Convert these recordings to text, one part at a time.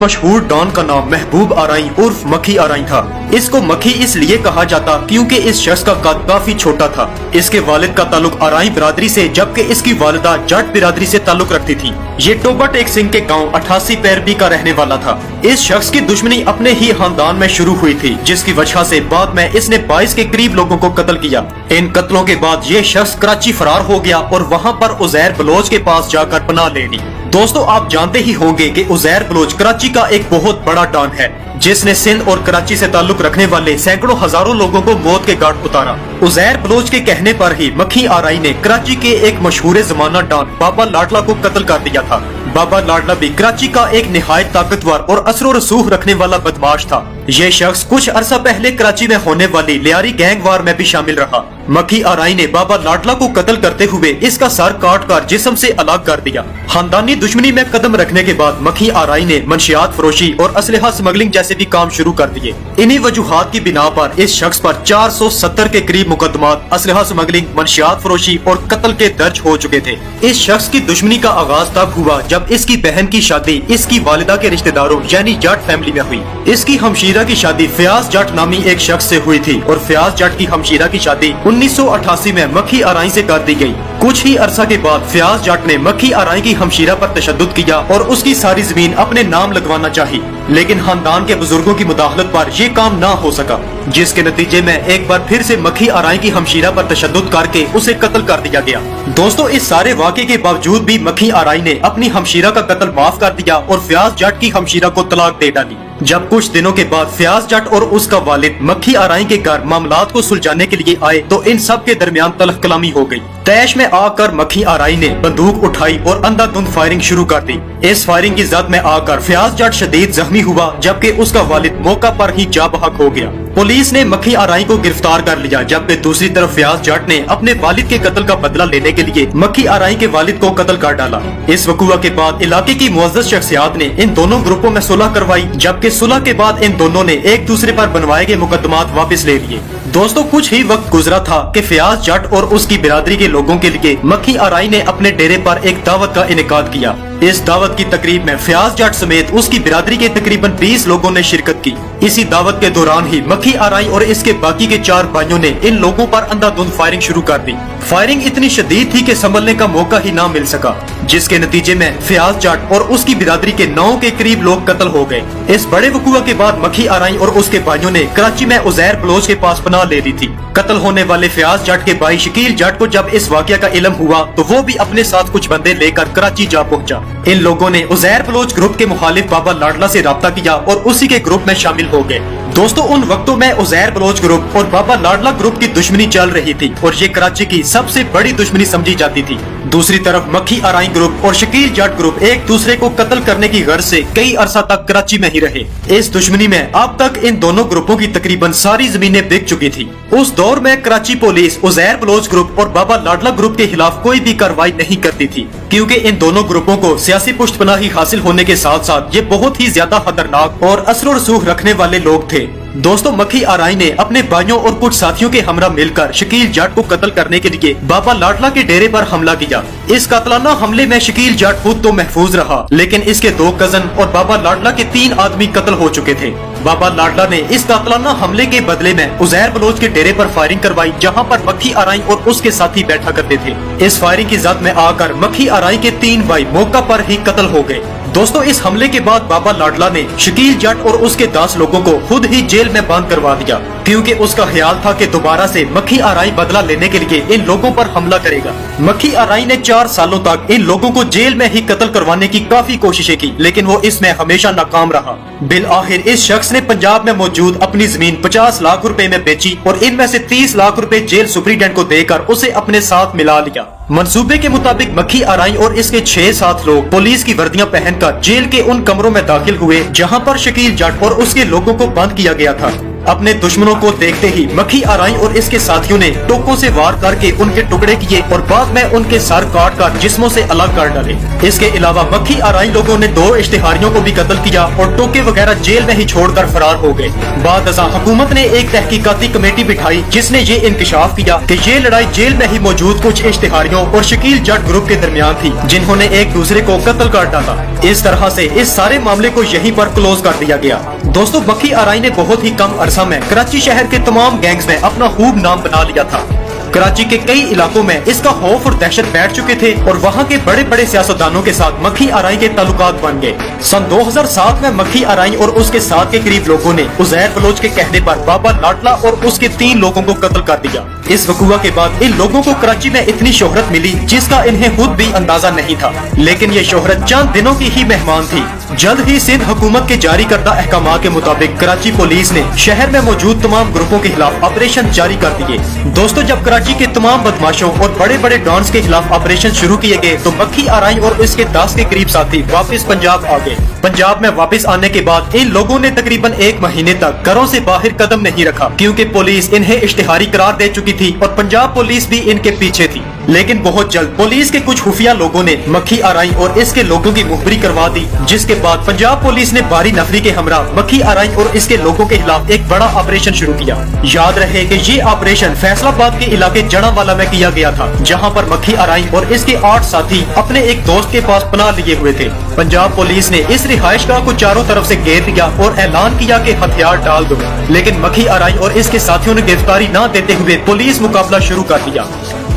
मशहूर डॉन का नाम महबूब आराई उर्फ मक्खी आराई था। इसको मक्खी इसलिए कहा जाता क्योंकि इस शख्स का कद काफी छोटा था। इसके वालिद का ताल्लुक आराई बिरादरी से, जबकि इसकी वालिदा जट बिरादरी से ताल्लुक रखती थी। ये टोबा टेक सिंह के गांव 88 पैरबी का रहने वाला था। इस शख्स की दुश्मनी अपने ही खानदान में शुरू हुई थी, जिसकी वजह से बाद में इसने 22 के करीब लोगों को कत्ल किया। इन कत्लों के बाद ये शख्स कराची फरार हो गया और वहाँ पर उजैर बलोच के पास जाकर पनाह ले ली। दोस्तों, आप जानते ही होंगे कि उजैर बलोच कराची का एक बहुत बड़ा डॉन है, जिसने सिंध और कराची से ताल्लुक रखने वाले सैकड़ों हजारों लोगों को मौत के घाट उतारा। उजैर बलोच के कहने पर ही मक्खी आराई ने कराची के एक मशहूर जमाना डॉन बाबा लाडला को कत्ल कर दिया था। बाबा लाडला भी कराची का एक निहायत ताकतवर और असर रसूख रखने वाला बदमाश था। ये शख्स कुछ अरसा पहले कराची में होने वाली लियारी गैंग वार में भी शामिल रहा। मक्खी आराई ने बाबा लाडला को कत्ल करते हुए इसका सर काट कर जिस्म से अलग कर दिया। खानदानी दुश्मनी में कदम रखने के बाद मक्खी आराई ने मंशियात फरोशी और असलहा स्मगलिंग जैसे भी काम शुरू कर दिए। इन्हीं वजूहात की बिना पर इस शख्स पर 470 के करीब मुकदमात असलहा स्मगलिंग, मंशियात फरोशी और कत्ल के दर्ज हो चुके थे। इस शख्स की दुश्मनी का आगाज तब हुआ जब इसकी बहन की शादी इसकी वालिदा के रिश्तेदारों यानी जट फैमिली में हुई। इसकी हमशीरा की शादी फयाज जट नामी एक शख्स से हुई थी और फयाज जट की हमशीरा की शादी 1988 में मक्खी आराई से कर दी गई। कुछ ही अरसा के बाद फयाज जट ने मक्खी आराई की हमशीरा पर तशद्दुद किया और उसकी सारी जमीन अपने नाम लगवाना चाही, लेकिन खानदान के बुजुर्गों की मुदाखलत पर यह काम ना हो सका, जिसके नतीजे में एक बार फिर से मक्खी आराई की हमशीरा पर तशद्दुद करके उसे कत्ल कर दिया गया। दोस्तों, इस सारे वाक़े के बावजूद भी मक्खी आराई ने अपनी हमशीरा का कत्ल माफ कर दिया और फयाज जट की हमशीरा को तलाक दे डाली। जब कुछ दिनों के बाद फयाज जट और उसका वालिद मक्खी आराई के घर मामलात को सुलझाने के लिए आए तो इन सब के दरमियान तलख कलामी हो गई। तैश में आकर मक्खी आराई ने बंदूक उठाई और अंधाधुंध फायरिंग शुरू कर दी। इस फायरिंग की जद में आकर फयाज जट शदीद जख्मी हुआ, जबकि उसका वालिद मौका पर ही जा बहक हो गया। पुलिस ने मक्खी आराई को गिरफ्तार कर लिया, जबकि दूसरी तरफ फयाज जट ने अपने वालिद के कत्ल का बदला लेने के लिए मक्खी आराई के वालिद को कत्ल कर डाला। इस वकुआ के बाद इलाके की मुअज़्ज़ज़ शख्सियात ने इन दोनों ग्रुपों में सुलह करवाई, जबकि सुलह के बाद इन दोनों ने एक दूसरे पर बनवाए गए मुकदमात वापस ले लिए। दोस्तों, कुछ ही वक्त गुजरा था कि फयाज जट और उसकी बिरादरी के लोगों के लिए मक्खी आराई ने अपने डेरे पर एक दावत का इनेकाद किया। इस दावत की तकरीब में फयाज जट समेत उसकी बिरादरी के तकरीबन 20 लोगों ने शिरकत की। इसी दावत के दौरान ही मक्खी आराई और इसके बाकी के 4 भाइयों ने इन लोगों पर अंधाधुंध फायरिंग शुरू कर दी। फायरिंग इतनी शदीद थी कि संभलने का मौका ही ना मिल सका, जिसके नतीजे में फयाज जट और उसकी बिरादरी के 9 के करीब लोग कत्ल हो गए। इस बड़े वकुआ के बाद मक्खी आराई और उसके भाइयों ने कराची में उजैर बलोच के पास पनाह ले ली थी। कत्ल होने वाले फयाज जट के भाई शकील जट को जब इस वाकया का इल्म हुआ तो वो भी अपने साथ कुछ बंदे लेकर कराची जा पहुंचा। इन लोगों ने उजैर बलोच ग्रुप के मुखालिफ बाबा लाडला से राब्ता किया और उसी के ग्रुप में शामिल हो गए। दोस्तों, उन वक्तों में उजैर बलोच ग्रुप और बाबा लाडला ग्रुप की दुश्मनी चल रही थी और ये कराची की सबसे बड़ी दुश्मनी समझी जाती थी। दूसरी तरफ मक्खी आराई ग्रुप और शकील जट ग्रुप एक दूसरे को कत्ल करने की गर्ज से कई अरसा तक कराची में ही रहे। इस दुश्मनी में अब तक इन दोनों ग्रुपों की तकरीबन सारी जमीनें बिक चुकी थी। उस दौर में कराची पुलिस उजैर बलोच ग्रुप और बाबा लाडला ग्रुप के खिलाफ कोई भी कार्रवाई नहीं करती थी, क्योंकि इन दोनों ग्रुपों को सियासी पुष्टपनाही हासिल होने के साथ साथ ये बहुत ही ज्यादा खतरनाक और असर रसूख रखने वाले लोग थे। दोस्तों, मक्खी आराई ने अपने भाइयों और कुछ साथियों के हमरा मिलकर शकील जट को कत्ल करने के लिए बाबा लाडला के डेरे पर हमला किया। इस कातलाना हमले में शकील जट खुद तो महफूज रहा, लेकिन इसके 2 कजन और बाबा लाडला के 3 आदमी कत्ल हो चुके थे। बाबा लाडला ने इस कातलाना हमले के बदले में उजैर बलोच के डेरे पर फायरिंग करवाई, जहां पर मक्खी आराई और उसके साथी बैठा करते थे। इस फायरिंग की जद में आकर मक्खी आराई के 3 भाई मौका पर ही कत्ल हो गए। दोस्तों, इस हमले के बाद बाबा लाडला ने शकील जट और उसके 10 लोगों को खुद ही जेल में बंद करवा दिया, क्योंकि उसका ख्याल था कि दोबारा से मक्खी आराई बदला लेने के लिए इन लोगों पर हमला करेगा। मक्खी आराई ने 4 सालों तक इन लोगों को जेल में ही कत्ल करवाने की काफी कोशिशें की, लेकिन वो इसमें हमेशा नाकाम रहा। बिल आखिर इस शख्स ने पंजाब में मौजूद अपनी जमीन 50 लाख रुपए में बेची और इनमें से 30 लाख रुपए जेल सुपरिटेंडेंट को देकर उसे अपने साथ मिला लिया। मंसूबे के मुताबिक मक्खी आराई और इसके 6-7 लोग पुलिस की वर्दियां पहनकर जेल के उन कमरों में दाखिल हुए जहां पर शकील जट और उसके लोगों को बंद किया गया था। अपने दुश्मनों को देखते ही मक्खी आराई और इसके साथियों ने टोकों से वार करके उनके टुकड़े किए और बाद में उनके सर काट कर जिस्मों से अलग कर डाले। इसके अलावा मक्खी आराई लोगों ने 2 इश्तिहारियों को भी कत्ल किया और टोके वगैरह जेल में ही छोड़कर फरार हो गए। बाद अज़ां हुकूमत ने एक तहकीकाती कमेटी बिठाई जिसने ये इंकशाफ किया कि ये लड़ाई जेल में ही मौजूद कुछ इश्तिहारियों और शकील जट ग्रुप के दरमियान थी, जिन्होंने एक दूसरे को कत्ल कर डाला। इस तरह से इस सारे मामले को यहीं पर क्लोज कर दिया गया। दोस्तों, मक्खी आराई ने बहुत ही कम अरसा में कराची शहर के तमाम गैंग्स में अपना खूब नाम बना लिया था। कराची के कई इलाकों में इसका खौफ और दहशत बैठ चुके थे और वहाँ के बड़े बड़े सियासतदानों के साथ मक्खी आराई के ताल्लुकात बन गए। सन 2007 में मक्खी आराई और उसके साथ के करीब लोगों ने उज़ैर बलोच के कहने पर बाबा लाडला और उसके 3 लोगों को कत्ल कर दिया। इस वकुआ के बाद इन लोगों को कराची में इतनी शोहरत मिली जिसका इन्हें खुद भी अंदाजा नहीं था, लेकिन ये शोहरत चंद दिनों की ही मेहमान थी। जल्द ही सिंध हुकूमत के जारी करदा अहकाम के मुताबिक कराची पुलिस ने शहर में मौजूद तमाम ग्रुपों के खिलाफ ऑपरेशन जारी कर दिए। दोस्तों, जब कराची के तमाम बदमाशों और बड़े बड़े डॉन्स के खिलाफ ऑपरेशन शुरू किए गए तो मक्खी आराई और इसके 10 के करीब साथी वापस पंजाब आ गए। पंजाब में वापस आने के बाद इन लोगों ने तकरीबन 1 महीने तक घरों से बाहर कदम नहीं रखा, क्योंकि पुलिस इन्हें इश्तिहारी करार दे चुकी थी और पंजाब पुलिस भी इनके पीछे थी। लेकिन बहुत जल्द पुलिस के कुछ खुफिया लोगों ने मक्खी आराई और इसके लोगों की मुखबरी करवा दी, जिसके बाद पंजाब पुलिस ने भारी नफरी के हमरा मक्खी आराई और इसके लोगों के खिलाफ एक बड़ा ऑपरेशन शुरू किया। याद रहे कि ये ऑपरेशन फैसलाबाद के इलाके जड़ावाला में किया गया था, जहां पर मक्खी आराई और इसके 8 साथी अपने एक दोस्त के पास पनाह लिए हुए थे। पंजाब पुलिस ने इस रिहाइशगाह को चारों तरफ से घेर दिया और ऐलान किया कि हथियार डाल दो, लेकिन मक्खी आराई और इसके साथियों ने गिरफ्तारी न देते हुए पुलिस मुकाबला शुरू कर दिया।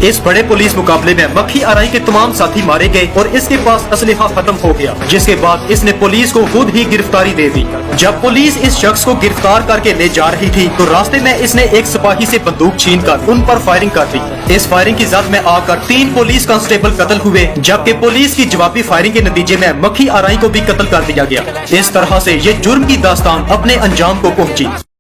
इस बड़े पुलिस मुकाबले में मक्खी आराई के तमाम साथी मारे गए और इसके पास असलहा खत्म हो गया, जिसके बाद इसने पुलिस को खुद ही गिरफ्तारी दे दी। जब पुलिस इस शख्स को गिरफ्तार करके ले जा रही थी तो रास्ते में इसने एक सिपाही से बंदूक छीनकर उन पर फायरिंग कर दी। इस फायरिंग की जद में आकर 3 पुलिस कांस्टेबल कत्ल हुए, जबकि पुलिस की जवाबी फायरिंग के नतीजे में मक्खी आराई को भी कत्ल कर दिया गया। इस तरह से ये जुर्म की दास्तान अपने अंजाम को पहुंची।